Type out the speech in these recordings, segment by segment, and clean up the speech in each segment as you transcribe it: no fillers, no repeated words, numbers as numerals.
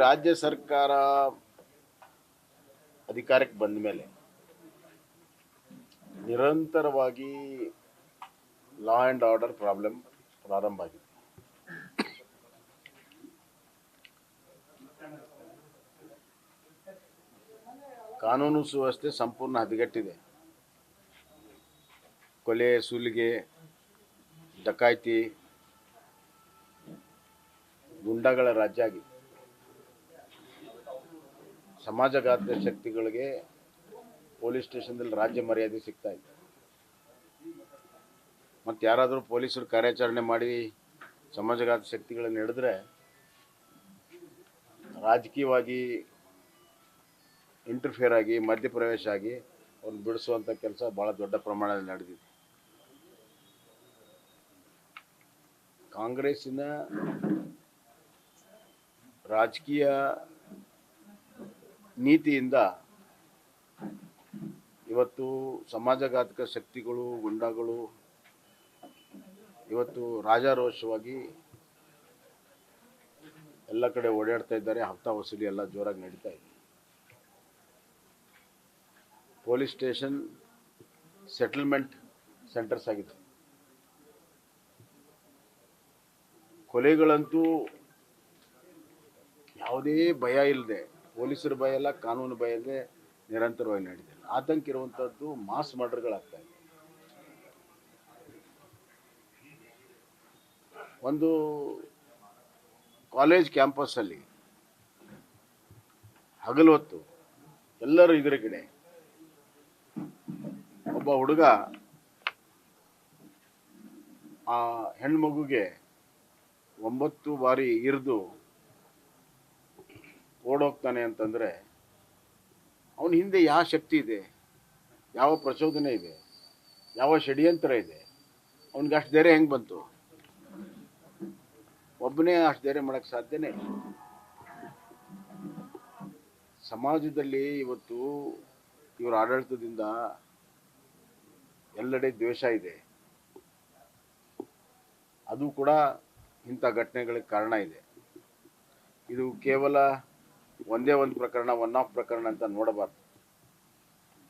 ರಾಜ್ಯ ಸರ್ಕಾರ ಅಧಿಕಾರಕ್ಕೆ ಬಂದ ಮೇಲೆ ನಿರಂತರವಾಗಿ ಲಾ ಆ್ಯಂಡ್ ಆರ್ಡರ್ ಪ್ರಾಬ್ಲಮ್ ಪ್ರಾರಂಭ ಆಗಿದೆ. ಕಾನೂನು ಸುವ್ಯವಸ್ಥೆ ಸಂಪೂರ್ಣ ಹದಗೆಟ್ಟಿದೆ. ಕೊಲೆ, ಸುಲಿಗೆ, ಡಕಾಯಿತಿ, ಗುಂಡಾಗಳ ರಾಜ್ಯ ಆಗಿದೆ. ಸಮಾಜಘಾತ ಶಕ್ತಿಗಳಿಗೆ ಪೊಲೀಸ್ ಸ್ಟೇಷನ್ದಲ್ಲಿ ರಾಜ್ಯ ಮರ್ಯಾದೆ ಸಿಗ್ತಾ ಇದೆ. ಮತ್ತು ಯಾರಾದರೂ ಪೊಲೀಸರು ಕಾರ್ಯಾಚರಣೆ ಮಾಡಿ ಸಮಾಜಘಾತ ಶಕ್ತಿಗಳನ್ನು ಹಿಡಿದ್ರೆ ರಾಜಕೀಯವಾಗಿ ಇಂಟರ್ಫಿಯರ್ ಆಗಿ ಮಧ್ಯಪ್ರವೇಶ ಆಗಿ ಅವ್ರನ್ನ ಬಿಡಿಸುವಂಥ ಕೆಲಸ ಭಾಳ ದೊಡ್ಡ ಪ್ರಮಾಣದಲ್ಲಿ ನಡೆದಿದೆ. ಕಾಂಗ್ರೆಸ್ಸಿನ ರಾಜಕೀಯ ನೀತಿಯಿಂದ ಇವತ್ತು ಸಮಾಜಘಾತಕ ಶಕ್ತಿಗಳು, ಗುಂಡಾಗಳು ಇವತ್ತು ರಾಜಾರೋಷವಾಗಿ ಎಲ್ಲ ಕಡೆ ಓಡಾಡ್ತಾ ಇದ್ದಾರೆ. ಹಫ್ತಾ ವಸೂಲಿ ಎಲ್ಲ ಜೋರಾಗಿ ನಡೀತಾ ಇದೆ. ಪೊಲೀಸ್ ಸ್ಟೇಷನ್ ಸೆಟಲ್ಮೆಂಟ್ ಸೆಂಟರ್ಸ್ ಆಗಿದೆ. ಕೊಲೆಗಳಂತೂ ಯಾವುದೇ ಭಯ ಇಲ್ಲದೆ, ಪೊಲೀಸರ ಭಯ ಇಲ್ಲ, ಕಾನೂನು ಭಯ ಇಲ್ಲದೆ ನಿರಂತರವಾಗಿ ನಡೀತಿದೆ. ಆತಂಕ ಇರುವಂಥದ್ದು ಮಾಸ್ ಮರ್ಡರ್ಗಳಾಗ್ತಾ ಇದೆ. ಒಂದು ಕಾಲೇಜ್ ಕ್ಯಾಂಪಸ್ಸಲ್ಲಿ ಹಗಲು ಹೊತ್ತು ಎಲ್ಲರೂ ಇದರ ಕಡೆ ಒಬ್ಬ ಹುಡುಗ ಆ ಹೆಣ್ಮಗುಗೆ 9 ಬಾರಿ ಇರಿದು ಓಡೋಗ್ತಾನೆ ಅಂತಂದರೆ ಅವನ ಹಿಂದೆ ಯಾವ ಶಕ್ತಿ ಇದೆ, ಯಾವ ಪ್ರಚೋದನೆ ಇದೆ, ಯಾವ ಷಡ್ಯಂತ್ರ ಇದೆ? ಅವನಿಗೆ ಅಷ್ಟು ಧೈರ್ಯ ಹೆಂಗೆ ಬಂತು? ಒಬ್ಬನೇ ಅಷ್ಟು ಧೈರ್ಯ ಮಾಡೋಕ್ಕೆ ಸಾಧ್ಯನೇ ಇಲ್ಲ. ಸಮಾಜದಲ್ಲಿ ಇವತ್ತು ಇವರ ಆಡಳಿತದಿಂದ ಎಲ್ಲೆಡೆ ದ್ವೇಷ ಇದೆ. ಅದು ಕೂಡ ಇಂಥ ಘಟನೆಗಳಿಗೆ ಕಾರಣ ಇದೆ. ಇದು ಕೇವಲ ಒಂದೇ ಒಂದು ಪ್ರಕರಣ, ಒನ್ ಆಫ್ ಪ್ರಕರಣ ಅಂತ ನೋಡಬಾರ್ದು.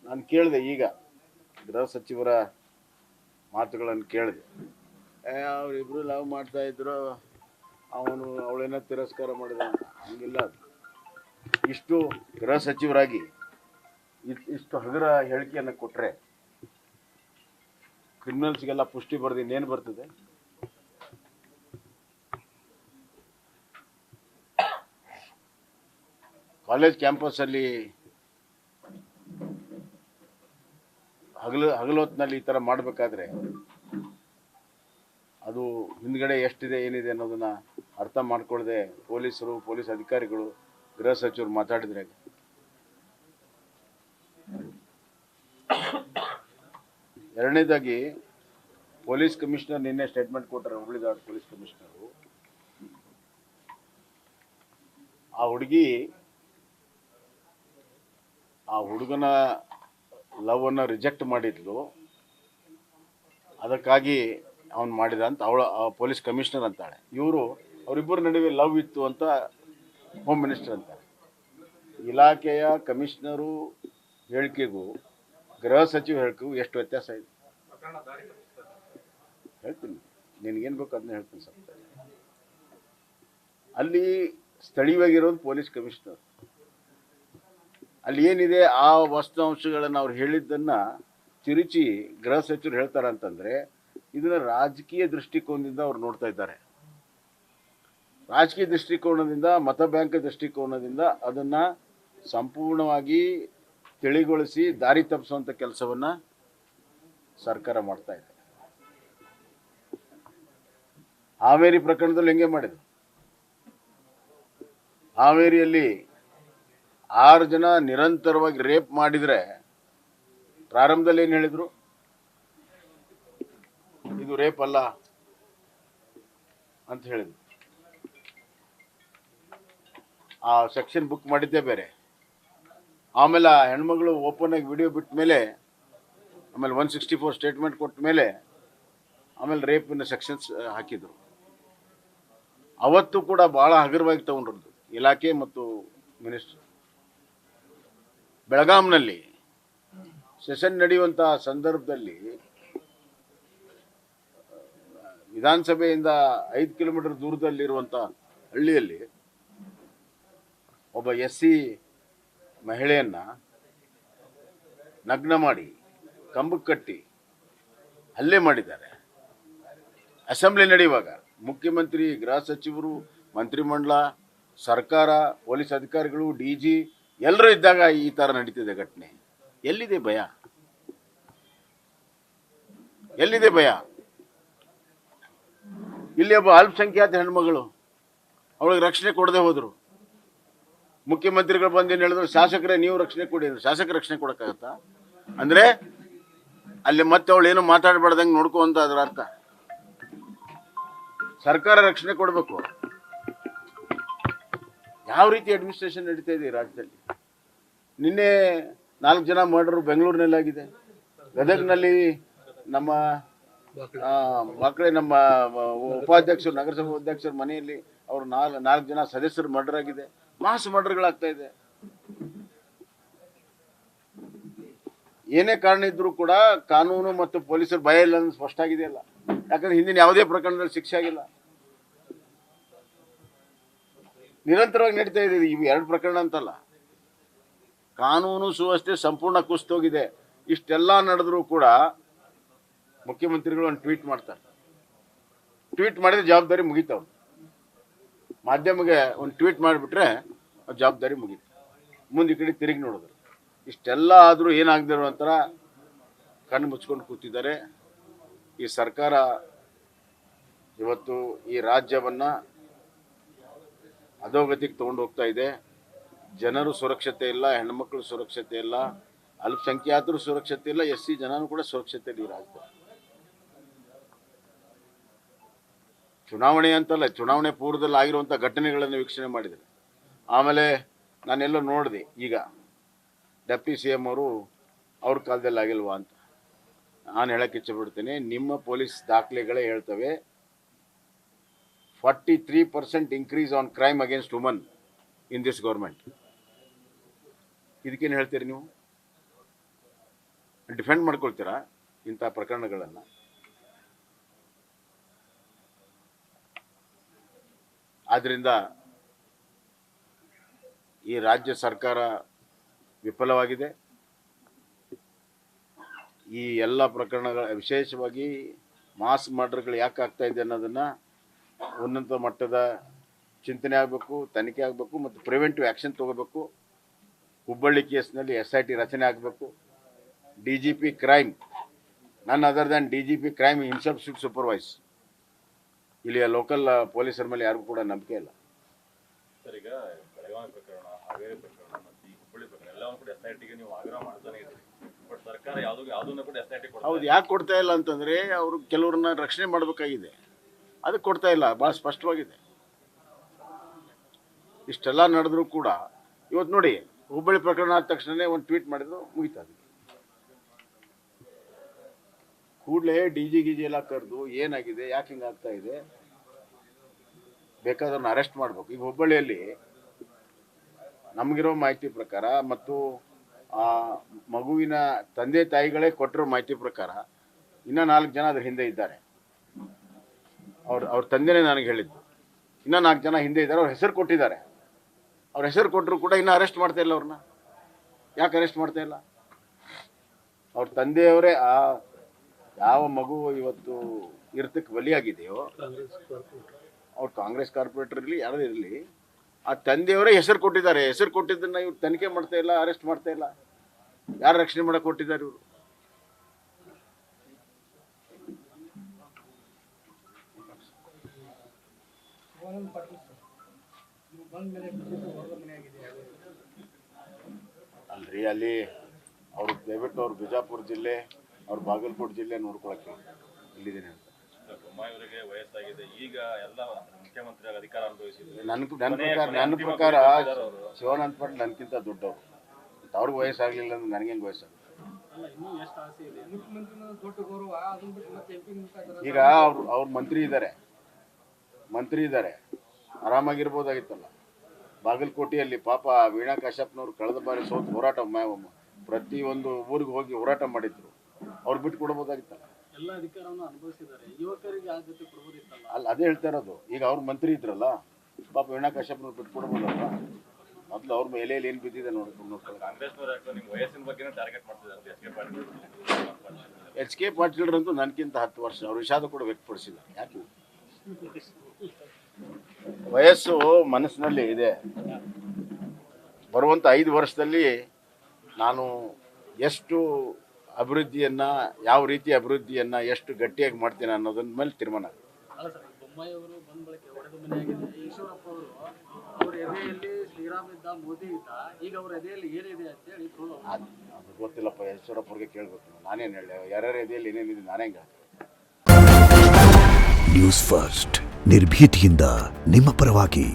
ನಾನು ಕೇಳಿದೆ, ಈಗ ಗೃಹ ಸಚಿವರ ಮಾತುಗಳನ್ನು ಕೇಳಿದೆ. ಅವರಿಬ್ಬರು ಲವ್ ಮಾಡ್ತಾ ಇದ್ರು, ಅವಳೇನೋ ತಿರಸ್ಕಾರ ಮಾಡಿದ ಅಂತ. ಹಂಗಿಲ್ಲ. ಅದು ಇಷ್ಟು ಗೃಹ ಸಚಿವರಾಗಿ ಇಷ್ಟು ಹಗುರ ಹೇಳಿಕೆಯನ್ನು ಕೊಟ್ಟರೆ ಕ್ರಿಮಿನಲ್ಸ್ಗೆಲ್ಲ ಪುಷ್ಟಿ ಬರೆದು ಇನ್ನೇನು ಬರ್ತದೆ? ಕಾಲೇಜ್ ಕ್ಯಾಂಪಸ್ಸಲ್ಲಿ ಹಗಲು ಹೊತ್ತಿನಲ್ಲಿ ಈ ಥರ ಮಾಡಬೇಕಾದ್ರೆ ಅದು ಹಿಂದ್ಗಡೆ ಎಷ್ಟಿದೆ, ಏನಿದೆ ಅನ್ನೋದನ್ನು ಅರ್ಥ ಮಾಡ್ಕೊಳ್ಳದೆ ಪೊಲೀಸರು, ಪೊಲೀಸ್ ಅಧಿಕಾರಿಗಳು, ಗೃಹ ಸಚಿವರು ಮಾತಾಡಿದ್ರೆ. ಎರಡನೇದಾಗಿ ಪೊಲೀಸ್ ಕಮಿಷನರ್ ನಿನ್ನೆ ಸ್ಟೇಟ್ಮೆಂಟ್ ಕೊಟ್ಟರೆ, ಹುಬ್ಳಿಧಾರವಾಡ ಪೊಲೀಸ್ ಕಮಿಷನರು, ಆ ಹುಡುಗನ ಲವ್ವನ್ನು ರಿಜೆಕ್ಟ್ ಮಾಡಿದ್ಲು, ಅದಕ್ಕಾಗಿ ಅವನು ಮಾಡಿದ ಅಂತ ಪೊಲೀಸ್ ಕಮಿಷನರ್ ಅಂತಾಳೆ. ಅವರಿಬ್ಬರ ನಡುವೆ ಲವ್ ಇತ್ತು ಅಂತ ಹೋಮ್ ಮಿನಿಸ್ಟರ್ ಅಂತಾರೆ. ಇಲಾಖೆಯ ಕಮಿಷನರು ಹೇಳಿಕೆಗೂ ಗೃಹ ಸಚಿವ ಹೇಳಿಕೆಗೂ ಎಷ್ಟು ವ್ಯತ್ಯಾಸ ಇದೆ ಹೇಳ್ತೀನಿ. ನಿನಗೇನು ಬೇಕು ಅದನ್ನ ಹೇಳ್ತೀನಿ ಸರ್. ಅಲ್ಲಿ ಸ್ಥಳೀಯವಾಗಿರೋದು ಪೊಲೀಸ್ ಕಮಿಷನರ್. ಅಲ್ಲಿ ಏನಿದೆ ಆ ವಸ್ತುಂಶಗಳನ್ನು ಅವ್ರು ಹೇಳಿದ್ದನ್ನು ತಿರುಚಿ ಗೃಹ ಸಚಿವರು ಹೇಳ್ತಾರೆ ಅಂತಂದರೆ ಇದನ್ನು ರಾಜಕೀಯ ದೃಷ್ಟಿಕೋನದಿಂದ ಅವ್ರು ನೋಡ್ತಾ ಇದ್ದಾರೆ. ರಾಜಕೀಯ ದೃಷ್ಟಿಕೋನದಿಂದ, ಮತ ಬ್ಯಾಂಕ್ ದೃಷ್ಟಿಕೋನದಿಂದ ಅದನ್ನು ಸಂಪೂರ್ಣವಾಗಿ ತಿಳಿಗೊಳಿಸಿ ದಾರಿ ತಪ್ಪಿಸುವಂಥ ಕೆಲಸವನ್ನು ಸರ್ಕಾರ ಮಾಡ್ತಾ ಇದೆ. ಹಾವೇರಿ ಪ್ರಕರಣದಲ್ಲಿ ಹೆಂಗೆ ಮಾಡಿದ್ರು? ಹಾವೇರಿಯಲ್ಲಿ 6 ಜನ ನಿರಂತರವಾಗಿ ರೇಪ್ ಮಾಡಿದರೆ ಪ್ರಾರಂಭದಲ್ಲಿ ಏನು ಹೇಳಿದರು? ಇದು ರೇಪ್ ಅಲ್ಲ ಅಂತ ಹೇಳಿದ್ರು. ಆ ಸೆಕ್ಷನ್ ಬುಕ್ ಮಾಡಿದ್ದೇ ಬೇರೆ. ಆಮೇಲೆ ಆ ಹೆಣ್ಮಗಳು ಓಪನ್ ಆಗಿ ವಿಡಿಯೋ ಬಿಟ್ಟ ಮೇಲೆ, ಆಮೇಲೆ 164 ಸ್ಟೇಟ್ಮೆಂಟ್ ಕೊಟ್ಟ ಮೇಲೆ ಆಮೇಲೆ ರೇಪಿನ ಸೆಕ್ಷನ್ಸ್ ಹಾಕಿದ್ರು. ಅವತ್ತು ಕೂಡ ಭಾಳ ಹಗುರವಾಗಿ ತಗೊಂಡ್ರದ್ದು. ಇಲಾಖೆ ಮತ್ತು ಮಿನಿಸ್ಟರ್ ಬೆಳಗಾಂನಲ್ಲಿ ಸೆಷನ್ ನಡೆಯುವಂತಹ ಸಂದರ್ಭದಲ್ಲಿ ವಿಧಾನಸಭೆಯಿಂದ 5 ಕಿಲೋಮೀಟರ್ ದೂರದಲ್ಲಿರುವಂಥ ಹಳ್ಳಿಯಲ್ಲಿ ಒಬ್ಬ SC ಮಹಿಳೆಯನ್ನ ನಗ್ನ ಮಾಡಿ ಕಂಬಕ್ಕೆ ಕಟ್ಟಿ ಹಲ್ಲೆ ಮಾಡಿದ್ದಾರೆ. ಅಸೆಂಬ್ಲಿ ನಡೆಯುವಾಗ ಮುಖ್ಯಮಂತ್ರಿ, ಗೃಹ ಸಚಿವರು, ಮಂತ್ರಿಮಂಡಲ, ಸರ್ಕಾರ, ಪೊಲೀಸ್ ಅಧಿಕಾರಿಗಳು, DG ಎಲ್ಲರೂ ಇದ್ದಾಗ ಈ ಥರ ನಡೀತಿದೆ ಘಟನೆ. ಎಲ್ಲಿದೆ ಭಯ? ಎಲ್ಲಿದೆ ಭಯ? ಇಲ್ಲಿ ಒಬ್ಬ ಅಲ್ಪಸಂಖ್ಯಾತ ಹೆಣ್ಮಗಳು, ಅವಳಿಗೆ ರಕ್ಷಣೆ ಕೊಡದೆ ಹೋದರು. ಮುಖ್ಯಮಂತ್ರಿಗಳು ಬಂದೇನು ಹೇಳಿದ್ರು, ಶಾಸಕರೇ ನೀವು ರಕ್ಷಣೆ ಕೊಡಿ ಅಂದ್ರೆ ಶಾಸಕರ ರಕ್ಷಣೆ ಕೊಡೋಕ್ಕಾಗತ್ತಾ? ಅಂದರೆ ಅಲ್ಲಿ ಮತ್ತೆ ಅವಳು ಏನು ಮಾತಾಡಬಾರ್ದಂಗೆ ನೋಡ್ಕೊ ಅಂತ ಅದರ ಅರ್ಥ. ಸರ್ಕಾರ ರಕ್ಷಣೆ ಕೊಡಬೇಕು. ಯಾವ ರೀತಿ ಅಡ್ಮಿನಿಸ್ಟ್ರೇಷನ್ ನಡೀತಾ ಇದೆ ಈ ರಾಜ್ಯದಲ್ಲಿ? ನಿನ್ನೆ 4 ಜನ ಮರ್ಡರ್ ಬೆಂಗಳೂರಿನಲ್ಲಾಗಿದೆ. ಗದಗ್ನಲ್ಲಿ ನಮ್ಮ ಮಕ್ಕಳೇ ನಮ್ಮ ಉಪಾಧ್ಯಕ್ಷರು, ನಗರಸಭಾ ಅಧ್ಯಕ್ಷರ ಮನೆಯಲ್ಲಿ ಅವರು 4 ಜನ ಸದಸ್ಯರು ಮರ್ಡರ್ ಆಗಿದೆ. ಮಾಸ್ ಮರ್ಡರ್ಗಳಾಗ್ತಾ ಇದೆ. ಏನೇ ಕಾರಣ ಇದ್ರೂ ಕೂಡ ಕಾನೂನು ಮತ್ತು ಪೊಲೀಸರು ಭಯ ಇಲ್ಲ ಅನ್ನೋದು ಸ್ಪಷ್ಟ ಆಗಿದೆಯಲ್ಲ. ಯಾಕಂದ್ರೆ ಹಿಂದಿನ ಯಾವುದೇ ಪ್ರಕರಣದಲ್ಲಿ ಶಿಕ್ಷೆ ಆಗಿಲ್ಲ. ನಿರಂತರವಾಗಿ ನಡೀತಾ ಇದೆ. ಇವು 2 ಪ್ರಕರಣ ಅಂತಲ್ಲ, ಕಾನೂನು ಸುವ್ಯವಸ್ಥೆ ಸಂಪೂರ್ಣ ಕುಸಿತೋಗಿದೆ. ಇಷ್ಟೆಲ್ಲ ನಡೆದರೂ ಕೂಡ ಮುಖ್ಯಮಂತ್ರಿಗಳು ಒಂದು ಟ್ವೀಟ್ ಮಾಡ್ತಾರೆ. ಟ್ವೀಟ್ ಮಾಡಿದ್ರೆ ಜವಾಬ್ದಾರಿ ಮುಗೀತಾವ. ಮಾಧ್ಯಮಿಗೆ ಒಂದು ಟ್ವೀಟ್ ಮಾಡಿಬಿಟ್ರೆ ಜವಾಬ್ದಾರಿ ಮುಗೀತು. ಮುಂದೆ ಈ ಕಡೆ ತಿರುಗಿ ನೋಡಿದ್ರು. ಇಷ್ಟೆಲ್ಲ ಆದರೂ ಏನಾಗದಿರೋ ಒಂಥರ ಕಣ್ಣು ಮುಚ್ಕೊಂಡು ಕೂತಿದ್ದಾರೆ. ಈ ಸರ್ಕಾರ ಇವತ್ತು ಈ ರಾಜ್ಯವನ್ನು ಅಧೋಗತಿಗೆ ತಗೊಂಡು ಹೋಗ್ತಾ ಇದೆ. ಜನರು ಸುರಕ್ಷತೆ ಇಲ್ಲ, ಹೆಣ್ಮಕ್ಳು ಸುರಕ್ಷತೆ ಇಲ್ಲ, ಅಲ್ಪಸಂಖ್ಯಾತರು ಸುರಕ್ಷತೆ ಇಲ್ಲ, SC ಜನನೂ ಕೂಡ ಸುರಕ್ಷತೆ ಇಲ್ಲ ಈ ರಾಜ್ಯದಲ್ಲಿ. ಚುನಾವಣೆ ಅಂತಲ್ಲ, ಚುನಾವಣೆ ಪೂರ್ವದಲ್ಲಿ ಆಗಿರುವಂಥ ಘಟನೆಗಳನ್ನು ವೀಕ್ಷಣೆ ಮಾಡಿದರೆ, ಆಮೇಲೆ ನಾನೆಲ್ಲೋ ನೋಡಿದೆ, ಈಗ ಡೆಪ್ಟಿ CM ಅವರು ಅವ್ರ ಕಾಲದಲ್ಲಿ ಆಗಿಲ್ವಾ ಅಂತ ನಾನು ಹೇಳಕ್ಕೆ ಇಚ್ಛೆಪಡ್ತೇನೆ. ನಿಮ್ಮ ಪೊಲೀಸ್ ದಾಖಲೆಗಳೇ ಹೇಳ್ತವೆ 43% increase on crime against woman in this government. ಇದಕ್ಕೇನು ಹೇಳ್ತೀರಿ ನೀವು? ಡಿಫೆಂಡ್ ಮಾಡ್ಕೊಳ್ತೀರಾ ಇಂಥ ಪ್ರಕರಣಗಳನ್ನು? ಆದ್ದರಿಂದ ಈ ರಾಜ್ಯ ಸರ್ಕಾರ ವಿಫಲವಾಗಿದೆ. ಈ ಎಲ್ಲ ಪ್ರಕರಣಗಳ, ವಿಶೇಷವಾಗಿ ಮಾಸ್ ಮರ್ಡರ್ಗಳು ಯಾಕೆ ಆಗ್ತಾ ಇದೆ ಅನ್ನೋದನ್ನು ಉನ್ನತ ಮಟ್ಟದ ಚಿಂತನೆ ಆಗಬೇಕು, ತನಿಖೆ ಆಗಬೇಕು ಮತ್ತು ಪ್ರಿವೆಂಟಿವ್ ಆ್ಯಕ್ಷನ್ ತೊಗೋಬೇಕು. ಹುಬ್ಬಳ್ಳಿ ಕೇಸ್ನಲ್ಲಿ SIT ರಚನೆ ಆಗಬೇಕು. DGP ಕ್ರೈಮ್, ನನ್ other than DGP crime himself should supervise. ಇಲ್ಲಿಯ ಲೋಕಲ್ ಪೊಲೀಸರ ಮೇಲೆ ಯಾರಿಗೂ ಕೂಡ ನಂಬಿಕೆ ಇಲ್ಲ. ಸರ್, ಈಗ ಬೆಳಗಾವಿ ಪ್ರಕರಣ, ಹಾವೇರಿ ಪ್ರಕರಣ ಮತ್ತು ಈ ಹುಬ್ಬಳ್ಳಿ ಪ್ರಕರಣ ಎಲ್ಲವನ್ನೂ ಕೂಡ SITಗೆ ನೀವು ಆಗ್ರಹ ಮಾಡ್ತಾನೆ ಇದ್ದೀರಿ. ಬಟ್ ಸರ್ಕಾರ ಯಾವುದನ್ನು ಕೂಡ SIT ಕೊಡ್ತಾ ಇಲ್ಲ. ಹೌದು, ಯಾಕೆ ಕೊಡ್ತಾ ಇಲ್ಲ ಅಂತಂದರೆ ಅವರು ಕೆಲವ್ರನ್ನ ರಕ್ಷಣೆ ಮಾಡಬೇಕಾಗಿದೆ, ಅದಕ್ಕೆ ಕೊಡ್ತಾ ಇಲ್ಲ. ಭಾಳ ಸ್ಪಷ್ಟವಾಗಿದೆ. ಇಷ್ಟೆಲ್ಲ ನಡೆದರೂ ಕೂಡ ಇವತ್ತು ನೋಡಿ, ಹುಬ್ಬಳ್ಳಿ ಪ್ರಕರಣ ಆದ ತಕ್ಷಣವೇ ಒಂದು ಟ್ವೀಟ್ ಮಾಡಿದ್ರು, ಮುಗಿತಾ. ಕೂಡಲೇ DG ಎಲ್ಲ ಕರೆದು ಏನಾಗಿದೆ, ಯಾಕೆ ಹಿಂಗಾಗ್ತಾ ಇದೆ, ಬೇಕಾದವ್ರನ್ನ ಅರೆಸ್ಟ್ ಮಾಡಬೇಕು. ಈಗ ಹುಬ್ಬಳ್ಳಿಯಲ್ಲಿ ನಮಗಿರೋ ಮಾಹಿತಿ ಪ್ರಕಾರ ಮತ್ತು ಆ ಮಗುವಿನ ತಂದೆ ತಾಯಿಗಳೇ ಕೊಟ್ಟಿರೋ ಮಾಹಿತಿ ಪ್ರಕಾರ ಇನ್ನೂ 4 ಜನ ಅದ್ರ ಹಿಂದೆ ಇದ್ದಾರೆ. ಅವ್ರ ತಂದೆನೇ ನನಗೆ ಹೇಳಿದ್ದು. ಇನ್ನೂ 4 ಜನ ಹಿಂದೆ ಇದ್ದಾರೆ. ಅವ್ರ ಹೆಸರು ಕೊಟ್ಟಿದ್ದಾರೆ. ಅವ್ರ ಹೆಸರು ಕೊಟ್ಟರು ಕೂಡ ಇನ್ನೂ ಅರೆಸ್ಟ್ ಮಾಡ್ತಾ ಇಲ್ಲ. ಅವ್ರನ್ನ ಯಾಕೆ ಅರೆಸ್ಟ್ ಮಾಡ್ತಾ ಇಲ್ಲ? ಅವ್ರ ತಂದೆಯವರೇ ಆ ಯಾವ ಮಗು ಇವತ್ತು ಇರ್ತಕ್ಕೆ ಬಲಿಯಾಗಿದೆಯೋ, ಅವ್ರು ಕಾಂಗ್ರೆಸ್ ಕಾರ್ಪೊರೇಟರ್ ಇರಲಿ, ಯಾರೇ ಇರಲಿ, ಆ ತಂದೆಯವರೇ ಹೆಸರು ಕೊಟ್ಟಿದ್ದಾರೆ. ಹೆಸರು ಕೊಟ್ಟಿದ್ದನ್ನು ಇವ್ರು ತನಿಖೆ ಮಾಡ್ತಾ ಇಲ್ಲ, ಅರೆಸ್ಟ್ ಮಾಡ್ತಾ ಇಲ್ಲ. ಯಾರು ರಕ್ಷಣೆ ಮಾಡಕ್ಕೆ ಕೊಟ್ಟಿದ್ದಾರೆ ಇವರು? ಅಲ್ರಿ, ಅಲ್ಲಿ ಅವರು ದಯವಿಟ್ಟು ಅವ್ರು ಬಿಜಾಪುರ ಜಿಲ್ಲೆ, ಅವ್ರು ಬಾಗಲಕೋಟೆ ಜಿಲ್ಲೆ ನೋಡ್ಕೊಳಕ್ಕೆ ಇಲ್ಲಿದ್ದೇನೆ ಅಂತ. ಬೊಮ್ಮಾಯಿಯವರಿಗೆ ವಯಸ್ಸಾಗಿದೆ, ಈಗ ಎಲ್ಲ ಮುಖ್ಯಮಂತ್ರಿ ಅಧಿಕಾರ ಅನುಭವಿಸಿದ್ರು. ನನ್ನ ಪ್ರಕಾರ ಶಿವಾನಂದ ಪಾಟೀಲ್ ನನಗಿಂತ ದೊಡ್ಡವರು. ಅವ್ರಿಗೆ ವಯಸ್ಸಾಗಲಿಲ್ಲ ಅಂದ್ರೆ ನನಗೇನು ವಯಸ್ಸಾಗುತ್ತೆ? ಈಗ ಅವ್ರು ಮಂತ್ರಿ ಇದ್ದಾರೆ, ಆರಾಮಾಗಿರ್ಬೋದಾಗಿತ್ತಲ್ಲ. ಬಾಗಲಕೋಟೆಯಲ್ಲಿ ಪಾಪ ವೀಣಾ ಕಾಶ್ಯಪ್ನವ್ರು ಕಳೆದ ಬಾರಿ ಸೋತು ಹೋರಾಟ ಪ್ರತಿಯೊಂದು ಊರಿಗೆ ಹೋಗಿ ಹೋರಾಟ ಮಾಡಿದ್ರು. ಅವ್ರು ಬಿಟ್ಟು ಕೊಡ್ಬೋದಾಗಿತ್ತಲ್ಲ. ಎಲ್ಲ ಅಧಿಕಾರವನ್ನು ಅನುಭವಿಸಿದ್ದಾರೆ, ಯುವಕರಿಗೆ ಆ ಜೊತೆ ಕೊಡ್ಬೋದಿತ್ತಲ್ಲ. ಅದೇ ಹೇಳ್ತಾ ಇರೋದು. ಈಗ ಅವ್ರು ಮಂತ್ರಿ ಇದ್ರಲ್ಲ, ಪಾಪ ವೀಣಾ ಕಾಶ್ಯಪ್ನವ್ರು ಬಿಟ್ಟು ಕೊಡ್ಬೋದಲ್ಲ. ಮೊದಲು ಅವ್ರ ಮೇಲೆಯಲ್ಲಿ ಏನು ಬಿದ್ದಿದೆ ನೋಡ್ಕೊಳ್ಳಿ. ಕಾಂಗ್ರೆಸ್ನವ್ರು ಯಾಕೆ ನಿಮ್ಮ ವಯಸ್ಸಿನ ಬಗ್ಗೆನೇ ಟಾರ್ಗೆಟ್ ಮಾಡ್ತಿದ್ದಾರೆ H K Patil? H K ಪಾಟೀಲ್ರಂತೂ ನನಗಿಂತ 10 ವರ್ಷ ಅವ್ರು ವಿಷಾದ ಕೂಡ ವ್ಯಕ್ತಪಡಿಸಿದ್ದಾರೆ. ಯಾಕೆ ವಯಸ್ಸು ಮನಸ್ಸಿನಲ್ಲಿ ಇದೆ. ಬರುವಂಥ 5 ವರ್ಷದಲ್ಲಿ ನಾನು ಎಷ್ಟು ಅಭಿವೃದ್ಧಿಯನ್ನು, ಯಾವ ರೀತಿ ಅಭಿವೃದ್ಧಿಯನ್ನು ಎಷ್ಟು ಗಟ್ಟಿಯಾಗಿ ಮಾಡ್ತೀನಿ ಅನ್ನೋದನ್ನ ಮೇಲೆ ತೀರ್ಮಾನ. ಅಲ್ಲ ಸರ್, ಬೊಮ್ಮಾಯಿ ಅವರು ಬಂದ ಬಳಿಕ ಒಡೆದ ಮನೆಯಾಗಿದೆ. ಈಶ್ವರಪ್ಪ ಅವರು ಅವ್ರ ಎದೆಯಲ್ಲಿ ಶ್ರೀರಾಮ್ ಇದ್ದ, ಮೋದಿ ಇದ್ದ, ಈಗ ಅವ್ರ ಎದೆಯಲ್ಲಿ ಏನಿದೆ ಅಂತೇಳಿ ಅದು ಗೊತ್ತಿಲ್ಲಪ್ಪ, ಈಶ್ವರಪ್ಪ ಅವ್ರಿಗೆ ಕೇಳಬೇಕು. ನಾನೇನು ಹೇಳಿ ಯಾರ್ಯಾರ ಎದೆಯಲ್ಲಿ ಏನೇನಿದೆ ನಾನೇ ಹೆಂಗೆ. ನ್ಯೂಸ್ ಫಸ್ಟ್ ನಿರ್ಭೀತಿಯಿಂದ ನಿಮ್ಮ ಪರವಾಗಿ.